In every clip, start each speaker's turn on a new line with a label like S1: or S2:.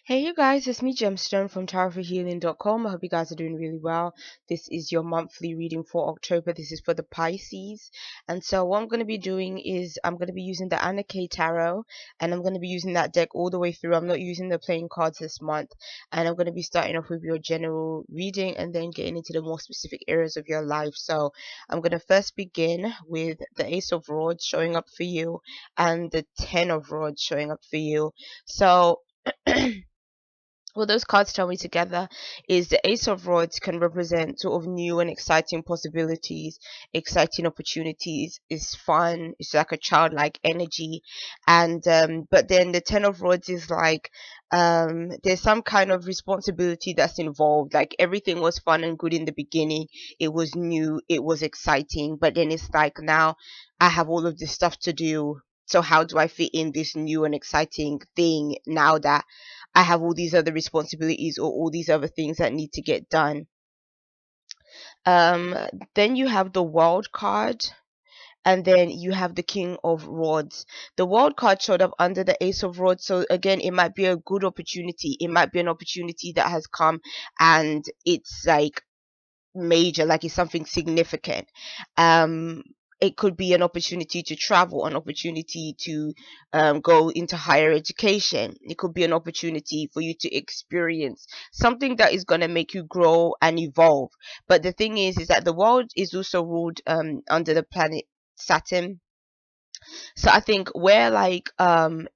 S1: Hey you guys, it's me Gemstone from tarotforhealing.com. I hope you guys are doing really well. This is your monthly reading for October. This is for the Pisces. And so what I'm going to be doing is I'm going to be using the Anna K Tarot, and I'm going to be using that deck all the way through. I'm not using the playing cards this month, and I'm going to be starting off with your general reading and then getting into the more specific areas of your life. So I'm going to first begin with the Ace of Rods showing up for you and the Ten of Rods showing up for you. So what those cards tell me together is the Ace of Rods can represent sort of new and exciting possibilities, exciting opportunities. It's fun. It's like a childlike energy, and but then the Ten of Rods is like there's some kind of responsibility that's involved. Like everything was fun and good in the beginning. It was new. It was exciting, but then it's like now I have all of this stuff to do. So how do I fit in this new and exciting thing now that I have all these other responsibilities or all these other things that need to get done? Um, then you have the World card, and then you have the King of Rods. The World card showed up under the Ace of Rods, so again, it might be a good opportunity. It might be an opportunity that has come, and it's like major, like it's something significant. um it could be an opportunity to travel, an opportunity to go into higher education. It could be an opportunity for you to experience something that is going to make you grow and evolve. But the thing is that the world is also ruled under the planet Saturn. So I think where like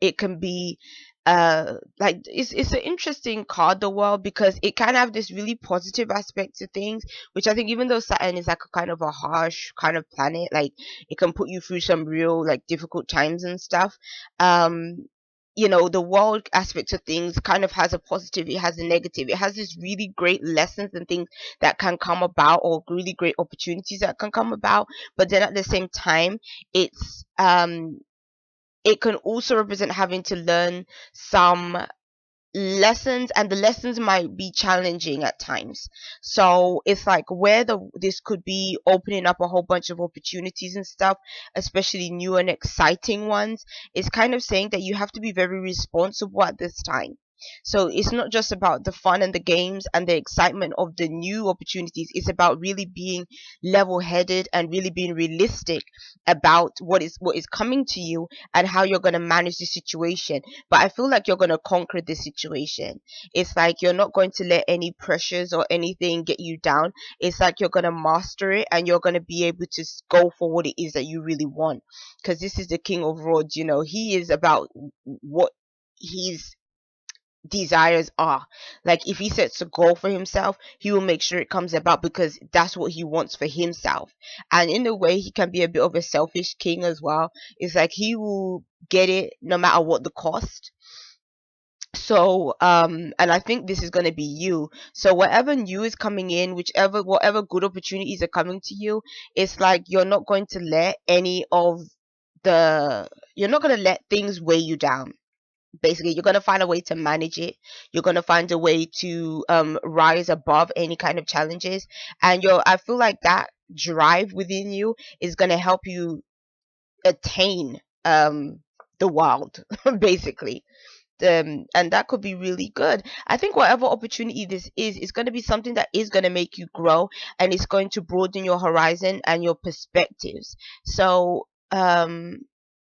S1: it can be like it's an interesting card, the world, because it can have this really positive aspect to things, which I think, even though Saturn is like a kind of a harsh kind of planet, like it can put you through some real like difficult times and stuff. um the world aspect of things kind of has a positive, it has a negative, it has this really great lessons and things that can come about, or really great opportunities that can come about. But then at the same time, it's it can also represent having to learn some lessons, and the lessons might be challenging at times. So it's like where the this could be opening up a whole bunch of opportunities and stuff, especially new and exciting ones. It's kind of saying that you have to be very responsible at this time. So it's not just about the fun and the games and the excitement of the new opportunities. It's about really being level headed and really being realistic about what is coming to you and how you're going to manage the situation. But I feel like you're going to conquer this situation. It's like you're not going to let any pressures or anything get you down. It's like you're going to master it, and you're going to be able to go for what it is that you really want. Because this is the King of Rods. He is about what his desires are. Like if he sets a goal for himself, he will make sure it comes about, because that's what he wants for himself. And in a way, he can be a bit of a selfish king as well. It's like he will get it no matter what the cost. So and I think this is going to be you. So whatever new is coming in, whatever good opportunities are coming to you, it's like you're not going to let any of the you're not going to let things weigh you down. Basically, you're going to find a way to manage it. You're going to find a way to rise above any kind of challenges. And I feel like that drive within you is going to help you attain the world basically. And that could be really good. I think whatever opportunity this is going to be something that is going to make you grow, and it's going to broaden your horizon and your perspectives. So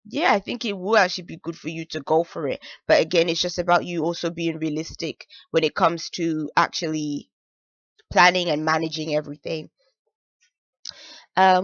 S1: yeah, I think it will actually be good for you to go for it. But again, it's just about you also being realistic when it comes to actually planning and managing everything.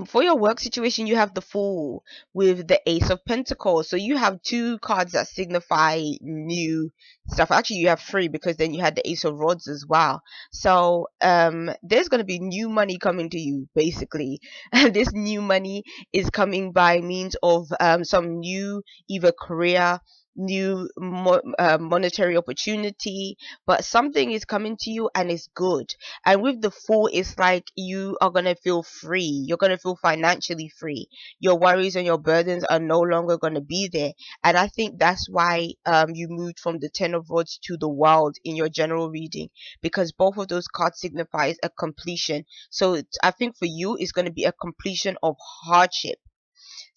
S1: For your work situation, you have the Fool with the Ace of Pentacles. So you have two cards that signify new stuff. Actually, you have three, because then you had the Ace of Rods as well. So there's going to be new money coming to you, basically. And this new money is coming by means of some new either career, new monetary opportunity, but something is coming to you and it's good. And with the Fool, it's like you are going to feel free. You're going to feel financially free. Your worries and your burdens are no longer going to be there. And I think that's why you moved from the Ten of Rods to the World in your general reading, because both of those cards signifies a completion. So I think for you, it's going to be a completion of hardship.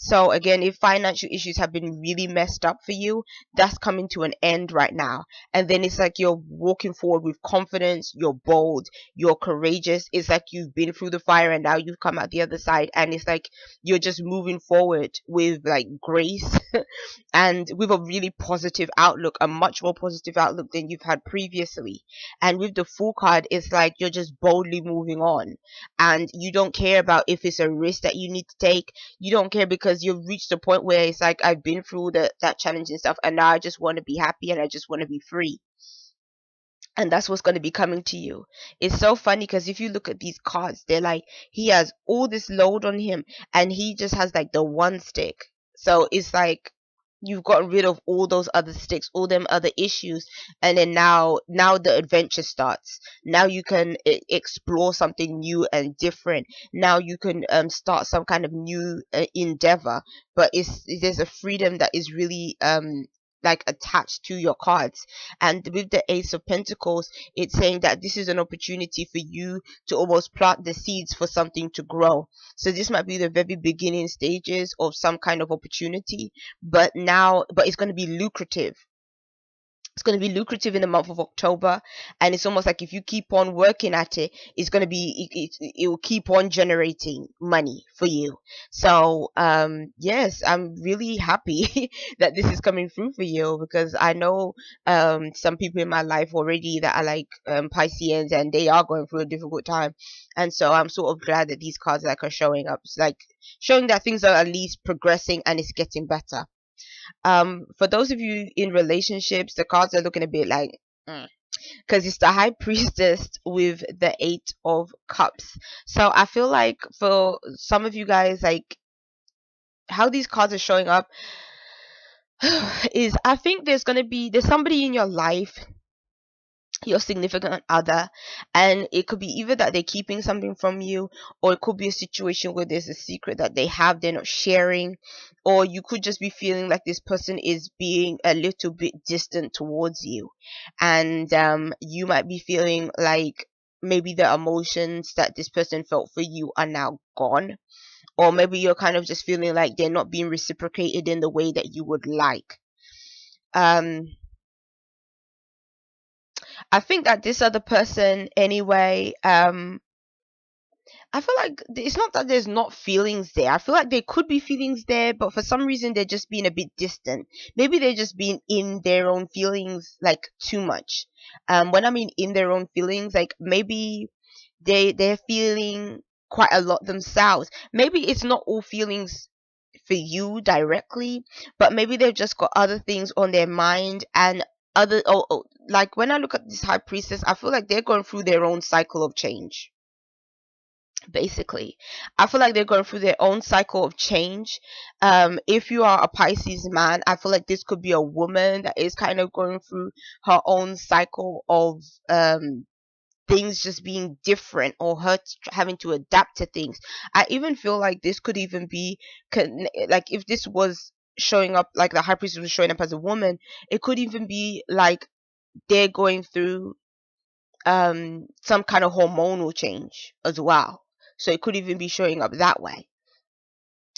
S1: So again, if financial issues have been really messed up for you, that's coming to an end right now. And then it's like you're walking forward with confidence, you're bold, you're courageous. It's like you've been through the fire and now you've come out the other side, and it's like you're just moving forward with like grace and with a really positive outlook, a much more positive outlook than you've had previously. And with the Fool card, it's like you're just boldly moving on, and you don't care about if it's a risk that you need to take. You don't care because you've reached a point where it's like, I've been through that challenging stuff, and now I just want to be happy and I just want to be free. And that's what's going to be coming to you. It's so funny because if you look at these cards, they're like, he has all this load on him and he just has like the one stick. So it's like you've gotten rid of all those other sticks, all them other issues, and then now the adventure starts. Now you can explore something new and different. Now you can start some kind of new endeavor. But there's a freedom that is really like attached to your cards. And with the Ace of Pentacles, it's saying that this is an opportunity for you to almost plant the seeds for something to grow. So this might be the very beginning stages of some kind of opportunity, but it's going to be lucrative. It's going to be lucrative in the month of October, and it's almost like if you keep on working at it, it's going to be it will keep on generating money for you. So yes, I'm really happy that this is coming through for you, because I know some people in my life already that are like Pisceans, and they are going through a difficult time. And so I'm sort of glad that these cards like are showing up. It's like showing that things are at least progressing and it's getting better. For those of you in relationships, the cards are looking a bit like, because it's the High Priestess with the Eight of Cups. So I feel like for some of you guys, like how these cards are showing up is, I think there's somebody in your life, your significant other, and it could be either that they're keeping something from you, or it could be a situation where there's a secret that they have, they're not sharing, or you could just be feeling like this person is being a little bit distant towards you. And you might be feeling like maybe the emotions that this person felt for you are now gone, or maybe you're kind of just feeling like they're not being reciprocated in the way that you would like. I think that this other person anyway, I feel like it's not that there's not feelings there. I feel like there could be feelings there, but for some reason they're just being a bit distant. Maybe they're just being in their own feelings like too much. When I mean in their own feelings, like maybe they're feeling quite a lot themselves. Maybe it's not all feelings for you directly, but maybe they've just got other things on their mind, and like when I look at this High Priestess, I feel like they're going through their own cycle of change. Basically, I feel like they're going through their own cycle of change. If you are a Pisces man, I feel like this could be a woman that is kind of going through her own cycle of things just being different, or her having to adapt to things. I even feel like this could even be like, if this was showing up, like the High Priestess was showing up as a woman, it could even be like they're going through some kind of hormonal change as well. So it could even be showing up that way.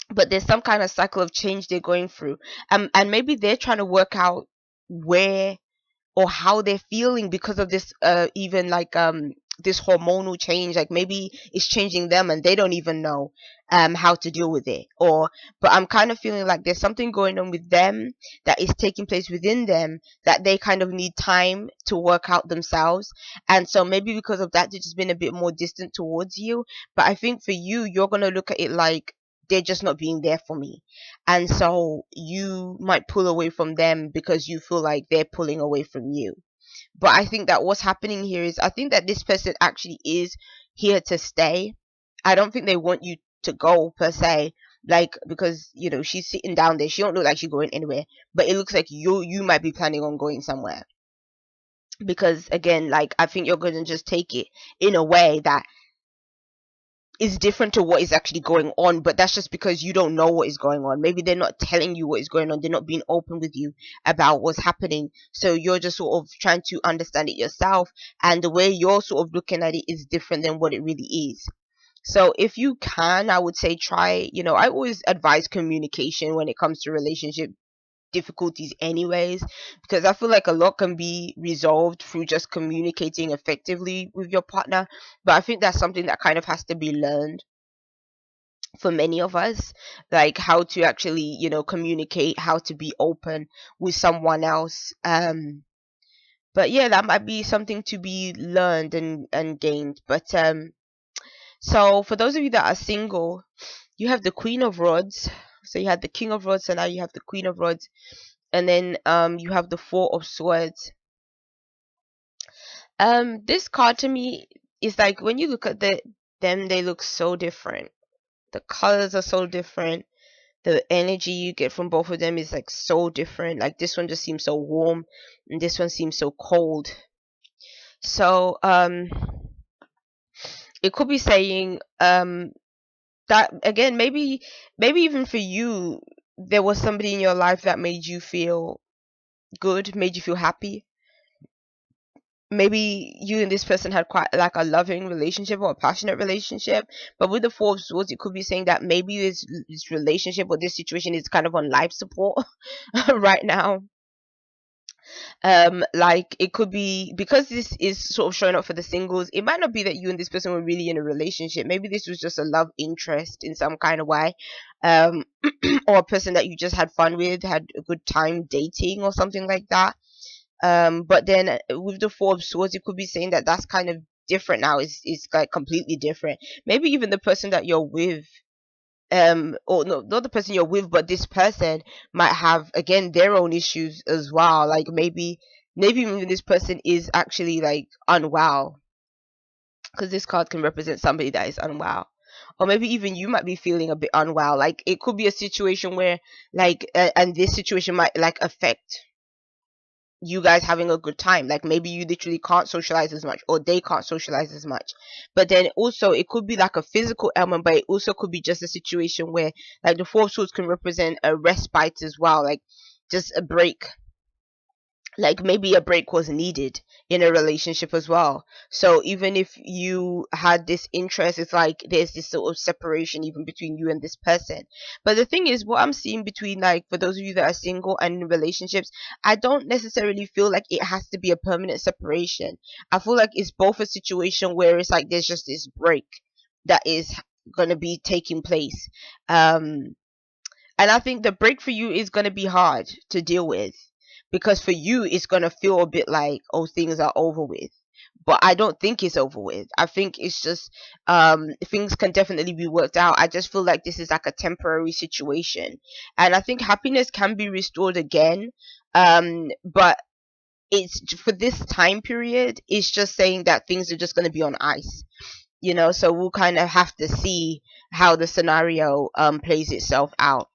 S1: But there's some kind of cycle of change they're going through. And maybe they're trying to work out where or how they're feeling because of this even like this hormonal change. Like maybe it's changing them and they don't even know how to deal with it. Or but I'm kind of feeling like there's something going on with them that is taking place within them that they kind of need time to work out themselves. And so maybe because of that, they've just been a bit more distant towards you. But I think for you, you're gonna look at it like they're just not being there for me. And so you might pull away from them because you feel like they're pulling away from you. But I think that what's happening here is, I think that this person actually is here to stay. I don't think they want you to go per se, like, because she's sitting down there, she don't look like she's going anywhere, but it looks like you might be planning on going somewhere. Because again, like, I think you're going to just take it in a way that is different to what is actually going on, but that's just because you don't know what is going on. Maybe they're not telling you what is going on, they're not being open with you about what's happening, so you're just sort of trying to understand it yourself, and the way you're sort of looking at it is different than what it really is. So if you can, I would say try, I always advise communication when it comes to relationship difficulties anyways, because I feel like a lot can be resolved through just communicating effectively with your partner. But I think that's something that kind of has to be learned for many of us, like how to actually, communicate, how to be open with someone else. But yeah, that might be something to be learned and gained. But so for those of you that are single, you have the Queen of Rods. So you had the King of Rods, so now you have the Queen of Rods, and then you have the Four of Swords. This card to me is like, when you look at them, they look so different. The colors are so different. The energy you get from both of them is like so different. Like this one just seems so warm, and this one seems so cold. So it could be saying that again, maybe even for you, there was somebody in your life that made you feel good, made you feel happy. Maybe you and this person had quite like a loving relationship or a passionate relationship. But with the Four of Swords, it could be saying that maybe this relationship or this situation is kind of on life support right now. Like it could be because this is sort of showing up for the singles. It might not be that you and this person were really in a relationship. Maybe this was just a love interest in some kind of way, um or a person that you just had fun with, had a good time dating or something like that. But then with the Four of Swords, it could be saying that that's kind of different now. It's like completely different. Maybe even the person that you're with, or no, not the person you're with, but this person might have again their own issues as well. Like maybe even this person is actually like unwell, because this card can represent somebody that is unwell. Or maybe even you might be feeling a bit unwell. Like it could be a situation where like and this situation might like affect you guys having a good time. Like maybe you literally can't socialize as much, or they can't socialize as much. But then also it could be like a physical element, but it also could be just a situation where like the Four of Swords can represent a respite as well, like just a break. Like maybe a break was needed in a relationship as well. So even if you had this interest, it's like there's this sort of separation even between you and this person. But the thing is, what I'm seeing between, like, for those of you that are single and in relationships, I don't necessarily feel like it has to be a permanent separation. I feel like it's both a situation where it's like there's just this break that is going to be taking place. um and I think the break for you is going to be hard to deal with, because for you, it's going to feel a bit like, oh, things are over with. But I don't think it's over with. I think it's just, things can definitely be worked out. I just feel like this is like a temporary situation. And I think happiness can be restored again. But it's for this time period, it's just saying that things are just going to be on ice. So we'll kind of have to see how the scenario plays itself out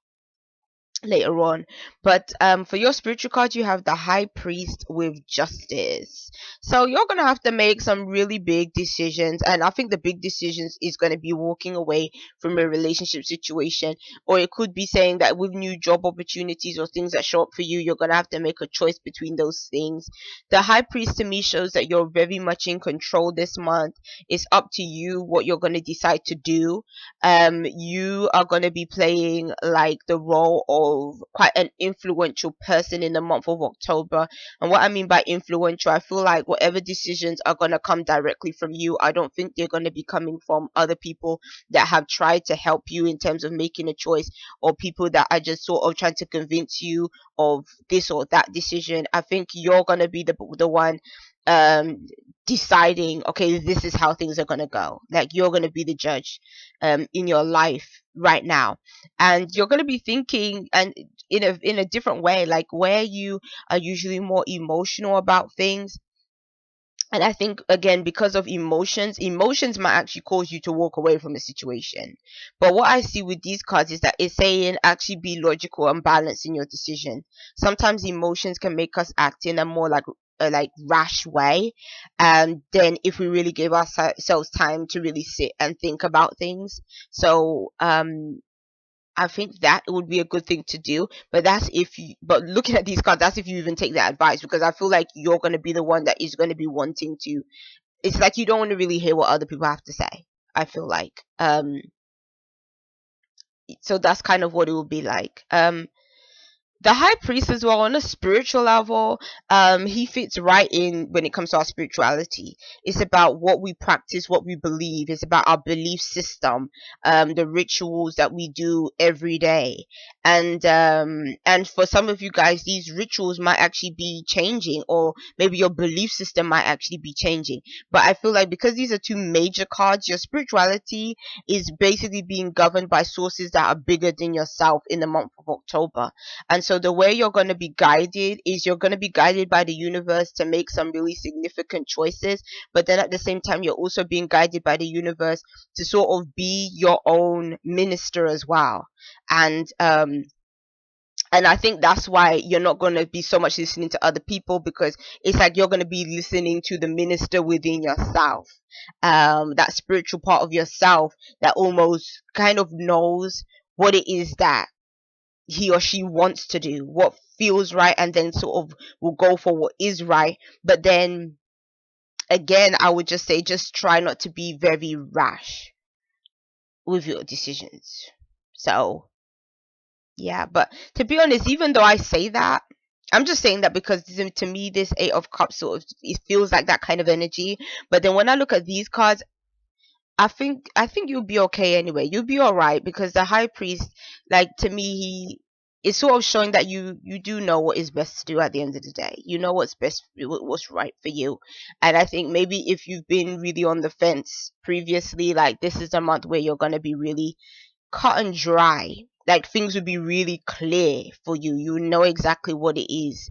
S1: later on. But for your spiritual card, you have the High Priest with Justice. So you're gonna have to make some really big decisions, and I think the big decisions is gonna be walking away from a relationship situation, or it could be saying that with new job opportunities or things that show up for you, you're gonna have to make a choice between those things. The High Priest to me shows that you're very much in control this month. It's up to you what you're gonna decide to do. You are going to be playing like the role of quite an influential person in the month of October. And what I mean by influential, I feel like whatever decisions are going to come directly from you, I don't think they're going to be coming from other people that have tried to help you in terms of making a choice, or people that are just sort of trying to convince you of this or that decision. I think you're going to be the one um deciding, okay, this is how things are going to go. Like you're going to be the judge in your life right now, and you're going to be thinking and in a different way, like where you are usually more emotional about things. And I think again, because of emotions might actually cause you to walk away from the situation. But what I see with these cards is that it's saying actually be logical and balanced in your decision. Sometimes emotions can make us act in a more like rash way, and then if we really give ourselves time to really sit and think about things. So I think that would be a good thing to do. But but looking at these cards, that's if you even take that advice, because I feel like you're going to be the one that is going to be wanting to. It's like you don't want to really hear what other people have to say. I feel like. So that's kind of what it will be like. The high priest as well, on a spiritual level, he fits right in when it comes to our spirituality. It's about what we practice, what we believe. It's about our belief system, the rituals that we do every day. And for some of you guys, these rituals might actually be changing, or maybe your belief system might actually be changing. But I feel like because these are two major cards, your spirituality is basically being governed by sources that are bigger than yourself in the month of October. And so the way you're going to be guided is you're going to be guided by the universe to make some really significant choices. But then at the same time, you're also being guided by the universe to sort of be your own minister as well. And I think that's why you're not going to be so much listening to other people, because it's like you're going to be listening to the minister within yourself, that spiritual part of yourself that almost kind of knows what it is that he or she wants to do, what feels right, and then sort of will go for what is right. But then again, I would just say, just try not to be very rash with your decisions. So yeah, but to be honest, even though I say that, I'm just saying that because to me this Eight of Cups sort of, it feels like that kind of energy. But then when I look at these cards, I think you'll be okay anyway. You'll be all right, because the high priest, like, to me, he is sort of showing that you do know what is best to do at the end of the day. You know what's best, what's right for you. And I think maybe if you've been really on the fence previously, like, this is a month where you're gonna be really cut and dry. Like, things will be really clear for you. You know exactly what it is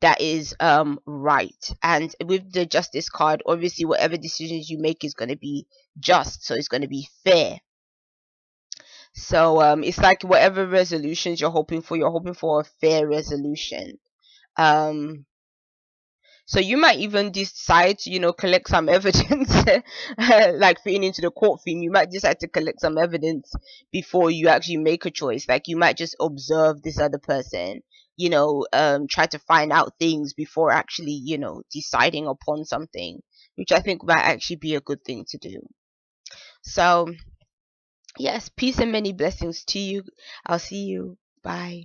S1: that is right. And with the justice card, obviously whatever decisions you make is going to be just, so it's going to be fair. So it's like whatever resolutions you're hoping for a fair resolution. um so you might even decide to, collect some evidence, like fitting into the court theme. You might decide to collect some evidence before you actually make a choice. Like, you might just observe this other person, try to find out things before actually, deciding upon something, which I think might actually be a good thing to do. So, yes, peace and many blessings to you. I'll see you. Bye.